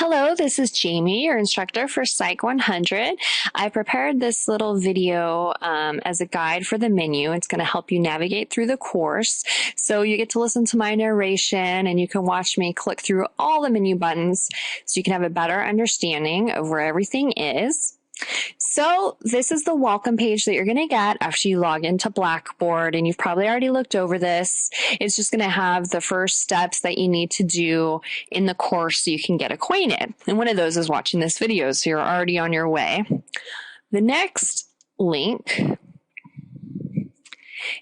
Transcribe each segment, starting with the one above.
Hello, this is Jamie, your instructor for Psych 100. I prepared this little video as a guide for the menu. It's going to help you navigate through the course. So you get to listen to my narration and you can watch me click through all the menu buttons so you can have a better understanding of where everything is. So this is the welcome page that you're going to get after you log into Blackboard, and you've probably already looked over this. It's just going to have the first steps that you need to do in the course so you can get acquainted. And one of those is watching this video, so you're already on your way. The next link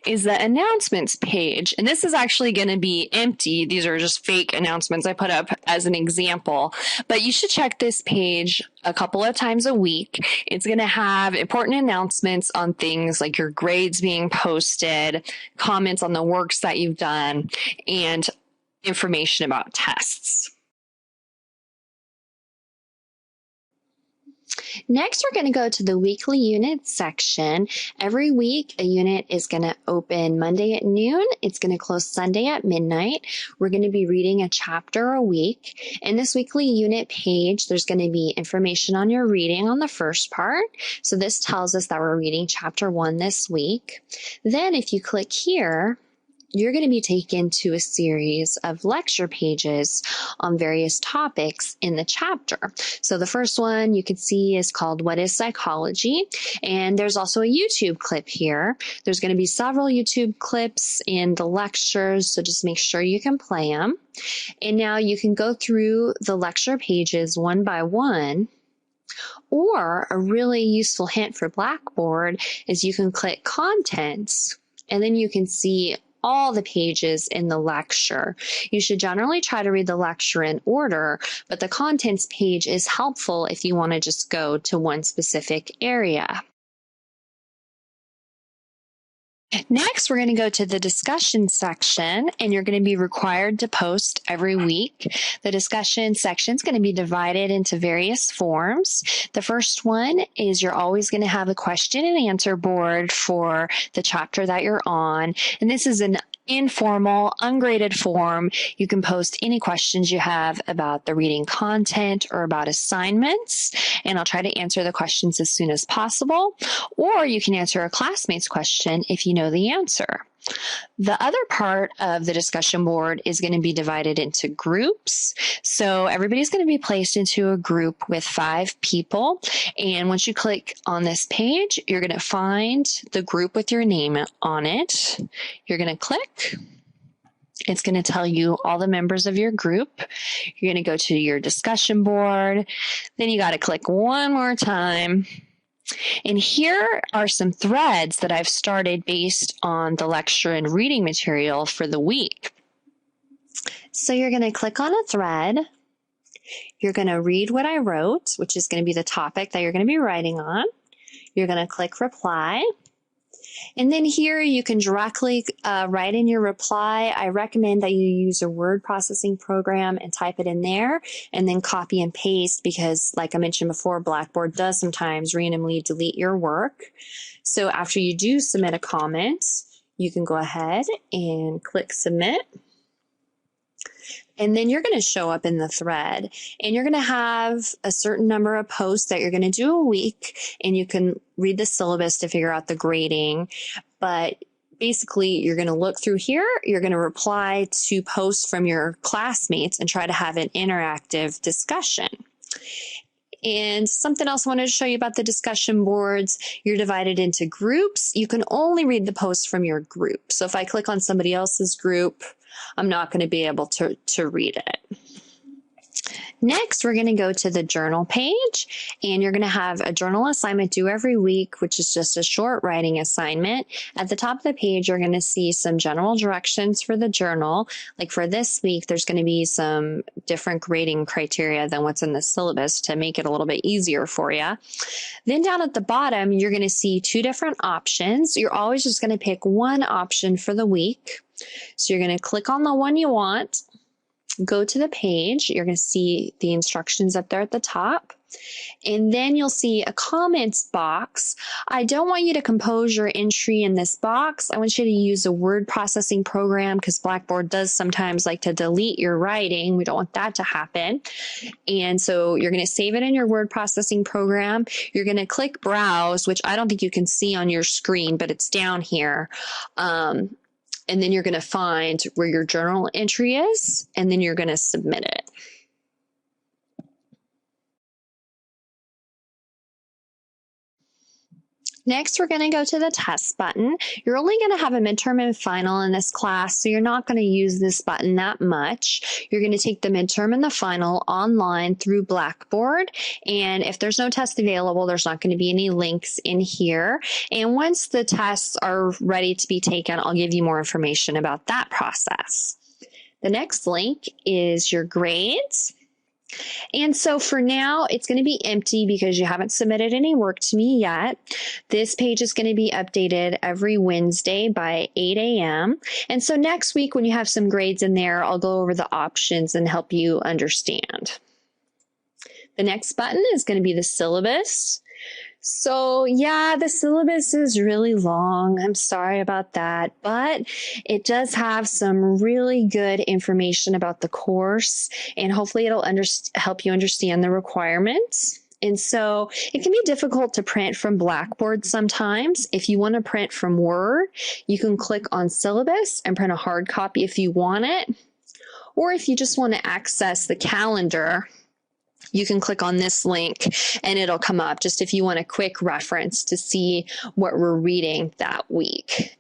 is the announcements page. And this is actually going to be empty. These are just fake announcements I put up as an example. But you should check this page a couple of times a week. It's going to have important announcements on things like your grades being posted, comments on the works that you've done, and information about tests. Next, we're going to go to the weekly unit section. Every week, a unit is going to open Monday at noon. It's going to close Sunday at midnight. We're going to be reading a chapter a week. In this weekly unit page, there's going to be information on your reading on the first part. So this tells us that we're reading chapter 1 this week. Then if you click here, you're going to be taken to a series of lecture pages on various topics in the chapter. So the first one you can see is called What is Psychology? And there's also a YouTube clip here. There's going to be several YouTube clips in the lectures, so just make sure you can play them. And now you can go through the lecture pages one by one. Or a really useful hint for Blackboard is you can click Contents, and then you can see all the pages in the lecture. You should generally try to read the lecture in order, but the contents page is helpful if you want to just go to one specific area. Next, we're going to go to the discussion section, and you're going to be required to post every week. The discussion section is going to be divided into various forms. The first one is you're always going to have a question and answer board for the chapter that you're on, and this is an informal, ungraded form. You can post any questions you have about the reading content or about assignments, and I'll try to answer the questions as soon as possible. Or you can answer a classmate's question if you know the answer. The other part of the discussion board is going to be divided into groups. So everybody's going to be placed into a group with 5 people. And once you click on this page, you're going to find the group with your name on it. You're going to click. It's going to tell you all the members of your group. You're going to go to your discussion board. Then you got to click one more time. And here are some threads that I've started based on the lecture and reading material for the week. So you're going to click on a thread. You're going to read what I wrote, which is going to be the topic that you're going to be writing on. You're going to click reply. And then here you can directly write in your reply. I recommend that you use a word processing program and type it in there and then copy and paste because, like I mentioned before, Blackboard does sometimes randomly delete your work. So after you do submit a comment, you can go ahead and click submit. And then you're going to show up in the thread, and you're going to have a certain number of posts that you're going to do a week, and you can read the syllabus to figure out the grading. But basically, you're going to look through here, you're going to reply to posts from your classmates and try to have an interactive discussion. And something else I wanted to show you about the discussion boards, you're divided into groups. You can only read the posts from your group. So if I click on somebody else's group, I'm not going to be able to read it. Next, we're going to go to the journal page, and you're going to have a journal assignment due every week, which is just a short writing assignment. At the top of the page, you're going to see some general directions for the journal. Like for this week, there's going to be some different grading criteria than what's in the syllabus to make it a little bit easier for you. Then down at the bottom, you're going to see 2 different options. You're always just going to pick one option for the week. So you're going to click on the one you want. go to the page. You're going to see the instructions up there at the top. And then you'll see a comments box. I don't want you to compose your entry in this box. I want you to use a word processing program because Blackboard does sometimes like to delete your writing. We don't want that to happen. And so you're going to save it in your word processing program. You're going to click browse, which I don't think you can see on your screen, but it's down here. And then you're going to find where your journal entry is, and then you're going to submit it. Next, we're going to go to the test button. You're only going to have a midterm and final in this class, so you're not going to use this button that much. You're going to take the midterm and the final online through Blackboard, and if there's no test available, there's not going to be any links in here. And once the tests are ready to be taken, I'll give you more information about that process. The next link is your grades. And so for now, it's going to be empty because you haven't submitted any work to me yet. This page is going to be updated every Wednesday by 8 a.m. And so next week, when you have some grades in there, I'll go over the options and help you understand. The next button is going to be the syllabus. So yeah, the syllabus is really long. I'm sorry about that, but it does have some really good information about the course, and hopefully it'll help you understand the requirements. And so it can be difficult to print from Blackboard sometimes. If you want to print from Word, you can click on syllabus and print a hard copy if you want it. Or if you just want to access the calendar, you can click on this link and it'll come up just if you want a quick reference to see what we're reading that week.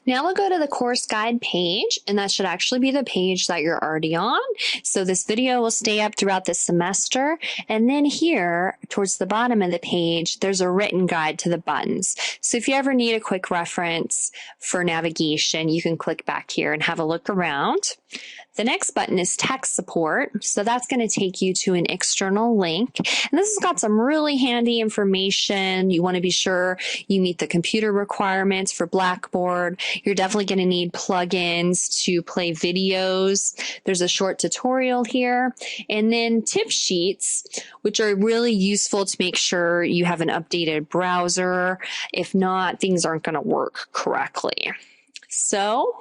Now we'll go to the course guide page, and that should actually be the page that you're already on. So this video will stay up throughout the semester. And then here towards the bottom of the page, there's a written guide to the buttons. So if you ever need a quick reference for navigation, you can click back here and have a look around. The next button is tech support. So that's going to take you to an external link. And this has got some really handy information. You want to be sure you meet the computer requirements for Blackboard. You're definitely going to need plugins to play videos. There's a short tutorial here. And then tip sheets, which are really useful to make sure you have an updated browser. If not, things aren't going to work correctly. So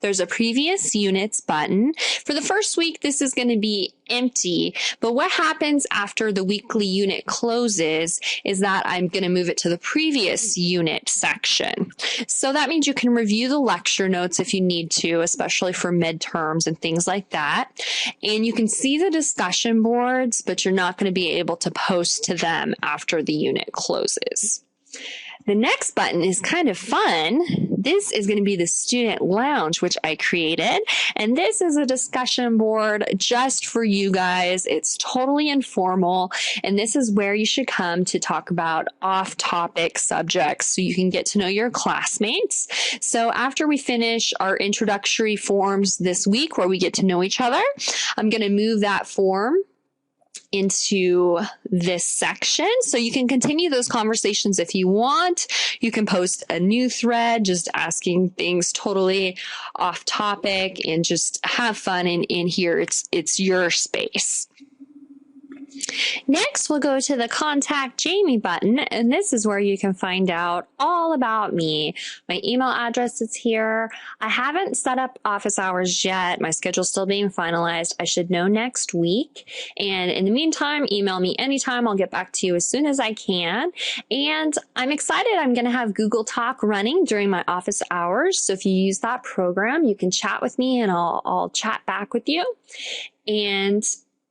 there's a previous units button. For the first week, this is going to be empty, but what happens after the weekly unit closes is that I'm going to move it to the previous unit section. So that means you can review the lecture notes if you need to, especially for midterms and things like that. And you can see the discussion boards, but you're not going to be able to post to them after the unit closes. The next button is kind of fun. This is going to be the student lounge, which I created. And this is a discussion board just for you guys. It's totally informal. And this is where you should come to talk about off-topic subjects so you can get to know your classmates. So after we finish our introductory forms this week where we get to know each other, I'm going to move that form into this section. So you can continue those conversations if you want. You can post a new thread just asking things totally off topic and just have fun in here. It's your space. Next, we'll go to the Contact Jamie button, and this is where you can find out all about me. My email address is here. I haven't set up office hours yet. My schedule's still being finalized. I should know next week. And in the meantime, email me anytime. I'll get back to you as soon as I can. And I'm excited. I'm going to have Google Talk running during my office hours. So if you use that program, you can chat with me and I'll chat back with you. And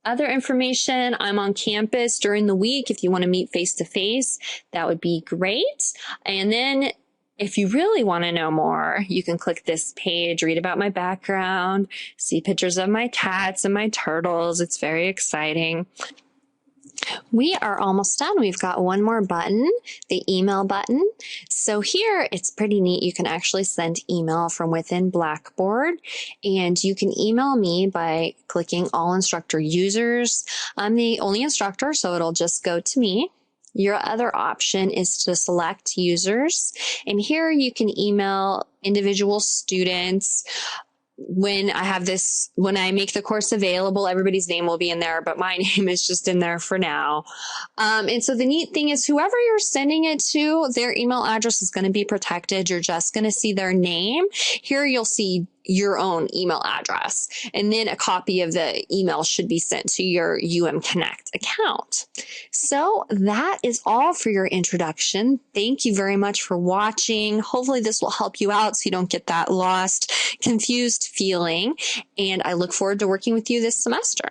other information, I'm on campus during the week. If you want to meet face-to-face, that would be great. And then if you really want to know more, you can click this page, read about my background, see pictures of my cats and my turtles. It's very exciting. We are almost done. We've got one more button, the email button. So here it's pretty neat. You can actually send email from within Blackboard, and you can email me by clicking all instructor users. I'm the only instructor, so it'll just go to me. Your other option is to select users, and here you can email individual students, when I make the course available, everybody's name will be in there, but my name is just in there for now. And so the neat thing is whoever you're sending it to, their email address is going to be protected. You're just going to see their name. Here you'll see your own email address, and then a copy of the email should be sent to your Connect account. So that is all for your introduction. Thank you very much for watching. Hopefully this will help you out so you don't get that lost, confused feeling. And I look forward to working with you this semester.